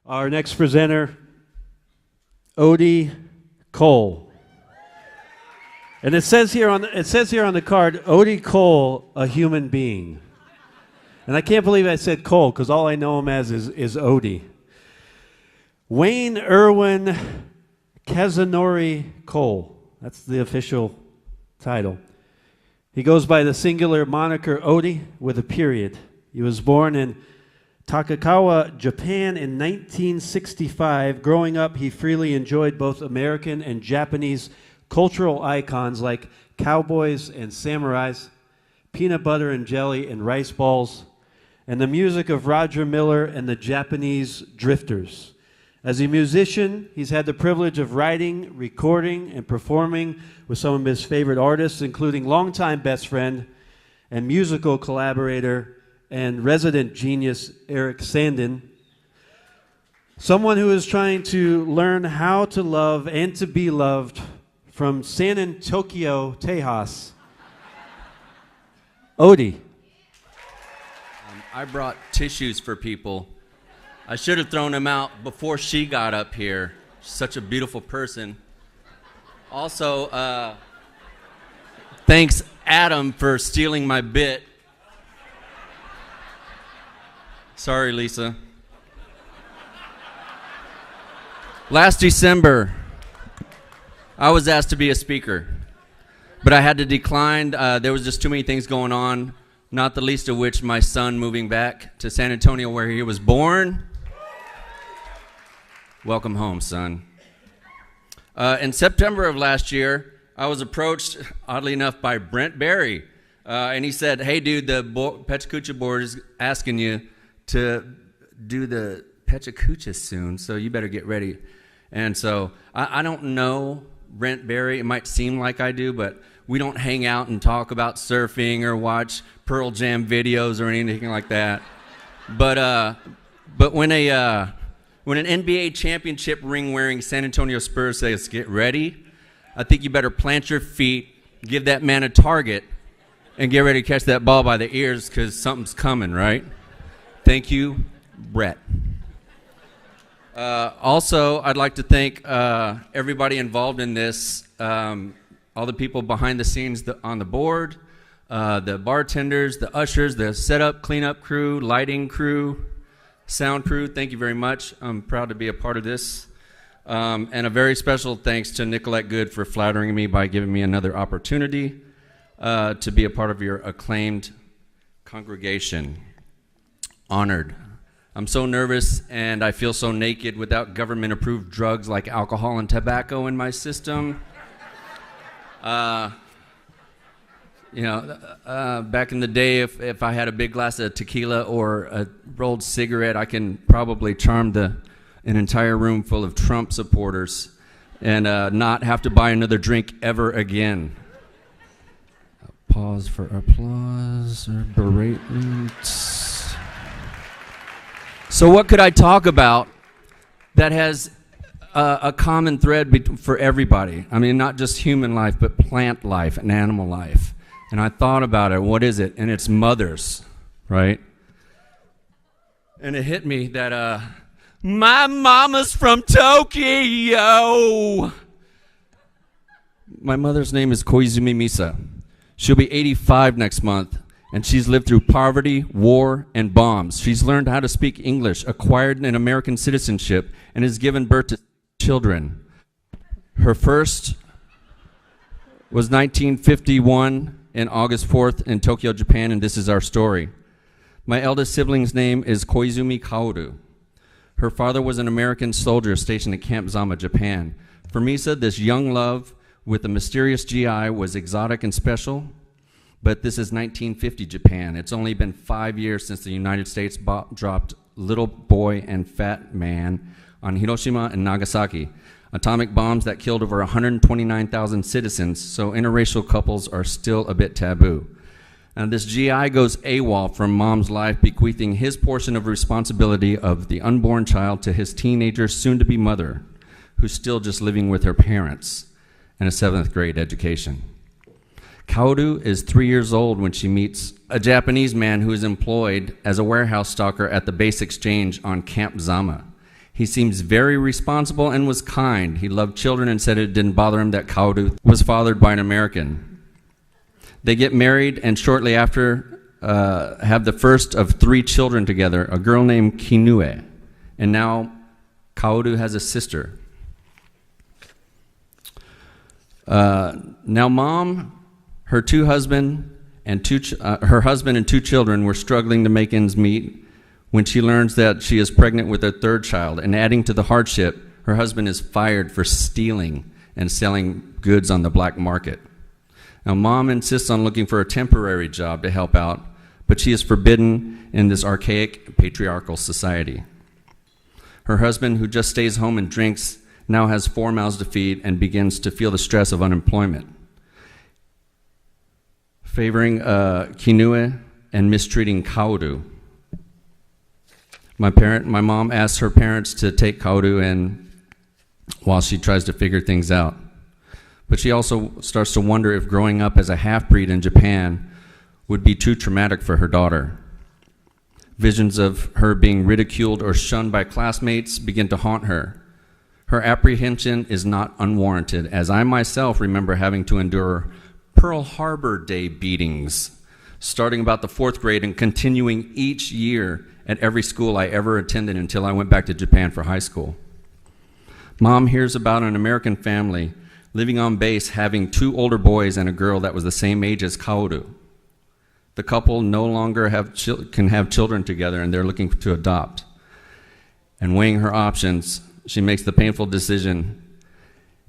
Our next presenter, Odie Cole. And it says here on the card, Odie Cole, a human being. And I can't believe I said Cole, because all I know him as is Odie. Wayne Irwin Kazunori Cole. That's the official title. He goes by the singular moniker Odie with a period. He was born in Takakawa, Japan in 1965. Growing up, he freely enjoyed both American and Japanese cultural icons like cowboys and samurais, peanut butter and jelly and rice balls, and the music of Roger Miller and the Japanese Drifters. As a musician, he's had the privilege of writing, recording, and performing with some of his favorite artists, including longtime best friend and musical collaborator and resident genius Eric Sandin. Someone who is trying to learn how to love and to be loved from San Antonio, Tejas. Odie. I brought tissues for people. I should have thrown them out before she got up here. She's such a beautiful person. Also, thanks Adam for stealing my bit. Sorry, Lisa. Last December, I was asked to be a speaker, but I had to decline. There was just too many things going on, not the least of which my son moving back to San Antonio where he was born. Welcome home, son. In September of last year, I was approached, oddly enough, by Brent Berry. And he said, hey, dude, the PechaKucha board is asking you to do the PechaKucha soon, so you better get ready. And so I don't know Brent Berry. It might seem like I do, but we don't hang out and talk about surfing or watch Pearl Jam videos or anything like that. But when an NBA championship ring-wearing San Antonio Spurs says, get ready, I think you better plant your feet, give that man a target, and get ready to catch that ball by the ears because something's coming, right? Thank you, Brett. Also, I'd like to thank everybody involved in this, all the people behind the scenes on the board, the bartenders, the ushers, the setup, cleanup crew, lighting crew, sound crew. Thank you very much. I'm proud to be a part of this. And a very special thanks to Nicolette Good for flattering me by giving me another opportunity to be a part of your acclaimed congregation. Honored. I'm so nervous and I feel so naked without government-approved drugs like alcohol and tobacco in my system. Back in the day, if I had a big glass of tequila or a rolled cigarette, I can probably charm an entire room full of Trump supporters and not have to buy another drink ever again. Pause for applause or beratement. So what could I talk about that has a common thread for everybody? I mean, not just human life, but plant life and animal life. And I thought about it. What is it? And it's mothers, right? And it hit me that my mama's from Tokyo. My mother's name is Koizumi Misa. She'll be 85 next month. And she's lived through poverty, war, and bombs. She's learned how to speak English, acquired an American citizenship, and has given birth to children. Her first was 1951 and August 4th in Tokyo, Japan, and this is our story. My eldest sibling's name is Koizumi Kaoru. Her father was an American soldier stationed at Camp Zama, Japan. For Misa, this young love with a mysterious GI was exotic and special. But this is 1950 Japan. It's only been 5 years since the United States dropped Little Boy and Fat Man on Hiroshima and Nagasaki, atomic bombs that killed over 129,000 citizens, so interracial couples are still a bit taboo. And this GI goes AWOL from mom's life, bequeathing his portion of responsibility of the unborn child to his teenager, soon-to-be mother, who's still just living with her parents and a 7th grade education. Kaoru is 3 years old when she meets a Japanese man who is employed as a warehouse stalker at the base exchange on Camp Zama. He seems very responsible and was kind. He loved children and said it didn't bother him that Kaoru was fathered by an American. They get married and shortly after have the first of 3 children together, a girl named Kinue. And now Kaoru has a sister. Now mom, her husband and 2 children were struggling to make ends meet when she learns that she is pregnant with her 3rd child. And adding to the hardship, her husband is fired for stealing and selling goods on the black market. Now mom insists on looking for a temporary job to help out, but she is forbidden in this archaic patriarchal society. Her husband, who just stays home and drinks, now has 4 mouths to feed and begins to feel the stress of unemployment, favoring Kinue and mistreating Kaoru. My mom asks her parents to take Kaoru in while she tries to figure things out. But she also starts to wonder if growing up as a half-breed in Japan would be too traumatic for her daughter. Visions of her being ridiculed or shunned by classmates begin to haunt her. Her apprehension is not unwarranted, as I myself remember having to endure Pearl Harbor Day beatings, starting about the 4th grade and continuing each year at every school I ever attended until I went back to Japan for high school. Mom hears about an American family living on base having 2 older boys and a girl that was the same age as Kaoru. The couple no longer can have children together, and they're looking to adopt. And weighing her options, she makes the painful decision,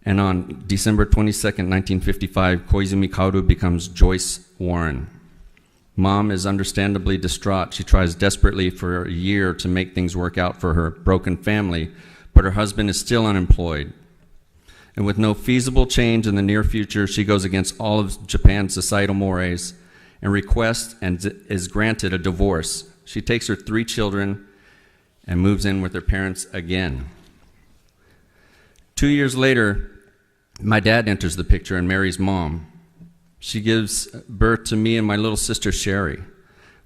and on December 22nd, 1955, Koizumi Kaoru becomes Joyce Warren. Mom is understandably distraught. She tries desperately for a year to make things work out for her broken family, but her husband is still unemployed. And with no feasible change in the near future, she goes against all of Japan's societal mores and requests and is granted a divorce. She takes her 3 children and moves in with her parents again. 2 years later, my dad enters the picture and marries Mom. She gives birth to me and my little sister, Sherry.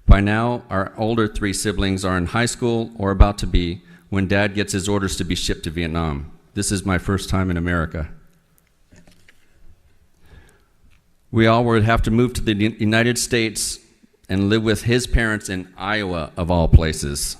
By now, our older 3 siblings are in high school or about to be when Dad gets his orders to be shipped to Vietnam. This is my first time in America. We all would have to move to the United States and live with his parents in Iowa, of all places.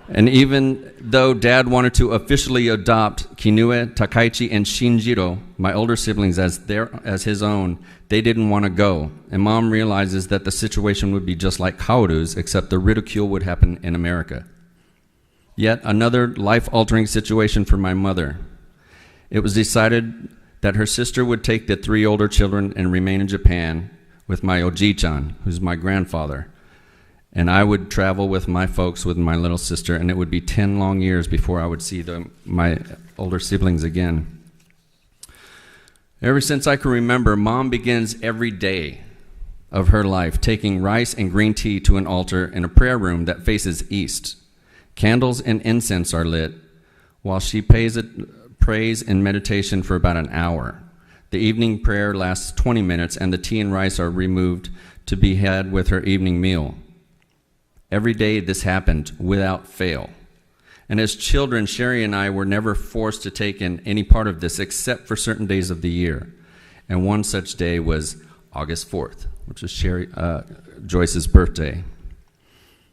And even though Dad wanted to officially adopt Kinue, Takaichi, and Shinjiro, my older siblings, as his own, they didn't want to go. And Mom realizes that the situation would be just like Kaoru's, except the ridicule would happen in America. Yet another life-altering situation for my mother. It was decided that her sister would take the 3 older children and remain in Japan with my Oji-chan, who's my grandfather. And I would travel with my folks, with my little sister, and it would be 10 long years before I would see my older siblings again. Ever since I can remember, Mom begins every day of her life taking rice and green tea to an altar in a prayer room that faces east. Candles and incense are lit while she prays in meditation for about an hour. The evening prayer lasts 20 minutes, and the tea and rice are removed to be had with her evening meal. Every day this happened without fail. And as children, Sherry and I were never forced to take in any part of this except for certain days of the year. And one such day was August 4th, which was Joyce's birthday.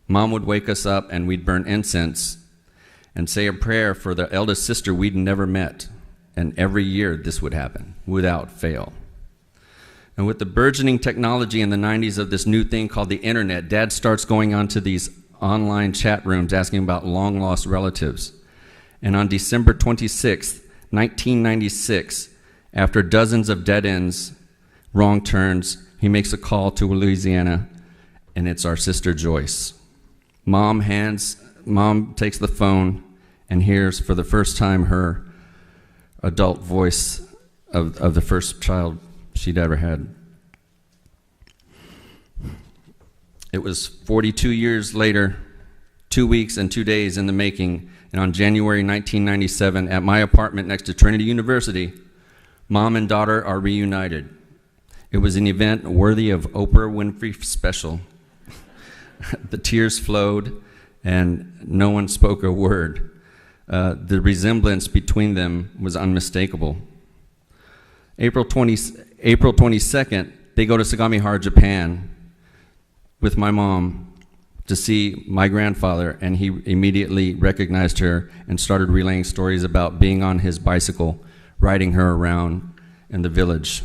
Mom would wake us up and we'd burn incense and say a prayer for the eldest sister we'd never met. And every year this would happen without fail. And with the burgeoning technology in the 90s of this new thing called the internet, Dad starts going onto these online chat rooms asking about long-lost relatives. And on December 26th, 1996, after dozens of dead ends, wrong turns, he makes a call to Louisiana, and it's our sister Joyce. Mom takes the phone and hears for the first time her adult voice of the first child she'd ever had. It was 42 years later, 2 weeks and 2 days in the making, and on January 1997, at my apartment next to Trinity University, Mom and daughter are reunited. It was an event worthy of Oprah Winfrey special. The tears flowed, and no one spoke a word. The resemblance between them was unmistakable. April 22nd, they go to Sagamihara, Japan, with my mom to see my grandfather, and he immediately recognized her and started relaying stories about being on his bicycle, riding her around in the village.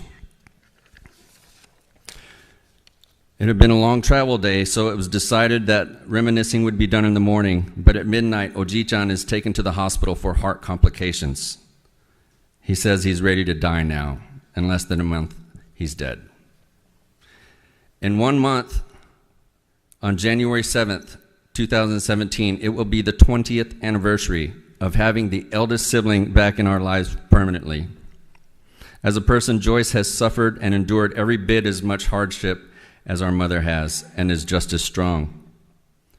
It had been a long travel day, so it was decided that reminiscing would be done in the morning, but at midnight, Oji-chan is taken to the hospital for heart complications. He says he's ready to die now. In less than a month, he's dead. In 1 month, on January 7th, 2017, it will be the 20th anniversary of having the eldest sibling back in our lives permanently. As a person, Joyce has suffered and endured every bit as much hardship as our mother has, and is just as strong.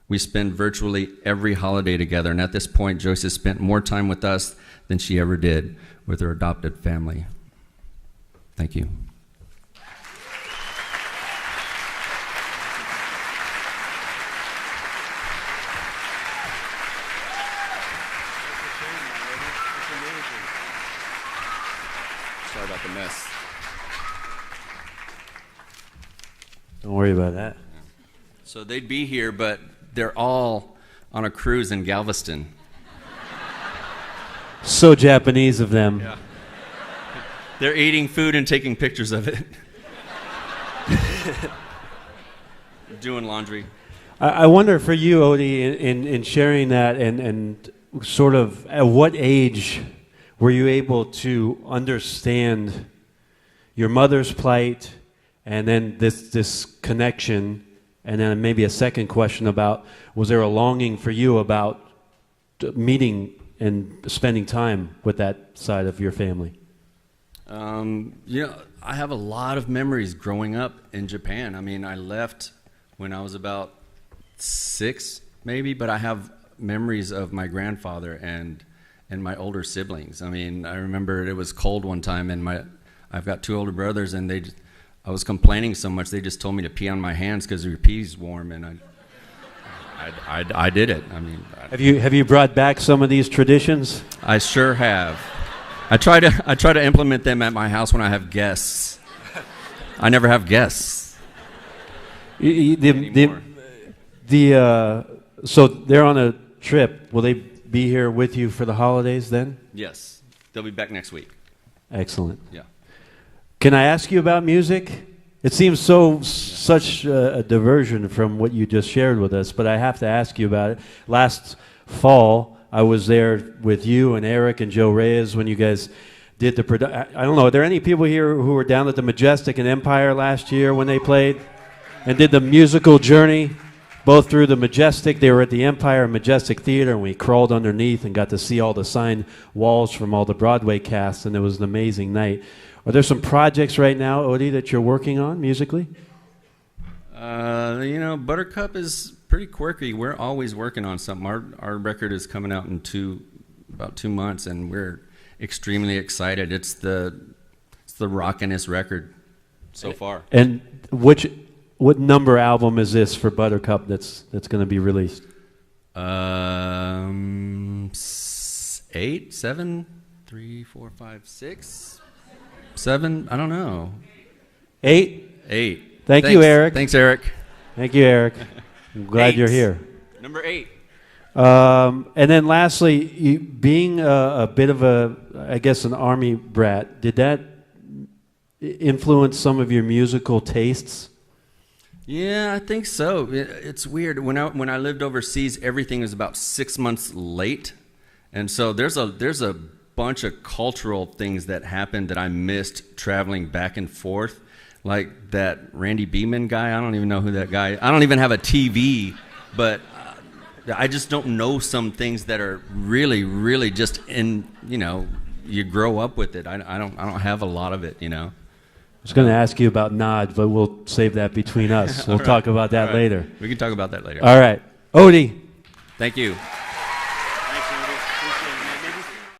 We spend virtually every holiday together, and at this point, Joyce has spent more time with us than she ever did with her adopted family. Thank you. Sorry about the mess. Don't worry about that. So they'd be here, but they're all on a cruise in Galveston. So Japanese of them. Yeah. They're eating food and taking pictures of it. Doing laundry. I wonder for you, Odie, in sharing that, and sort of at what age were you able to understand your mother's plight, and then this connection, and then maybe a second question about, was there a longing for you about meeting and spending time with that side of your family? I have a lot of memories growing up in Japan. I mean, I left when I was about 6, maybe, but I have memories of my grandfather and my older siblings. I mean, I remember it was cold one time, and I've got 2 older brothers, and I was complaining so much they just told me to pee on my hands because your pee's warm, and I did it. I mean, have you brought back some of these traditions? I sure have. I try to implement them at my house when I have guests. I never have guests. So they're on a trip. Will they be here with you for the holidays then? Yes, they'll be back next week. Excellent. Yeah. Can I ask you about music? It seems such a diversion from what you just shared with us, but I have to ask you about it. Last fall, I was there with you and Eric and Joe Reyes when you guys did the I don't know, are there any people here who were down at the Majestic and Empire last year when they played and did the musical journey both through the Majestic? They were at the Empire and Majestic Theater, and we crawled underneath and got to see all the signed walls from all the Broadway casts, and it was an amazing night. Are there some projects right now, Odie, that you're working on musically? Buttercup is pretty quirky. We're always working on something. Our record is coming out in about 2 months, and we're extremely excited. It's the rockinest record so far. And what number album is this for Buttercup that's going to be released? 8, 7, 3, 4, 5, 6, 7. I don't know. 8. Thanks, You, Eric. Thanks, Eric. Thank you, Eric. I'm glad you're here. Number 8. And then lastly, you, being a bit of an Army brat, did that influence some of your musical tastes? Yeah, I think so. It's weird. When I lived overseas, everything was about 6 months late, and so there's a bunch of cultural things that happened that I missed traveling back and forth, like that Randy Beeman guy. I don't even know who that guy is. I don't even have a TV, but I just don't know some things that are really, really just in, you grow up with it. I don't have a lot of it, I was going to ask you about Nod, but we'll save that between us. We'll talk about that later. We can talk about that later. All right. Odie. Thank you.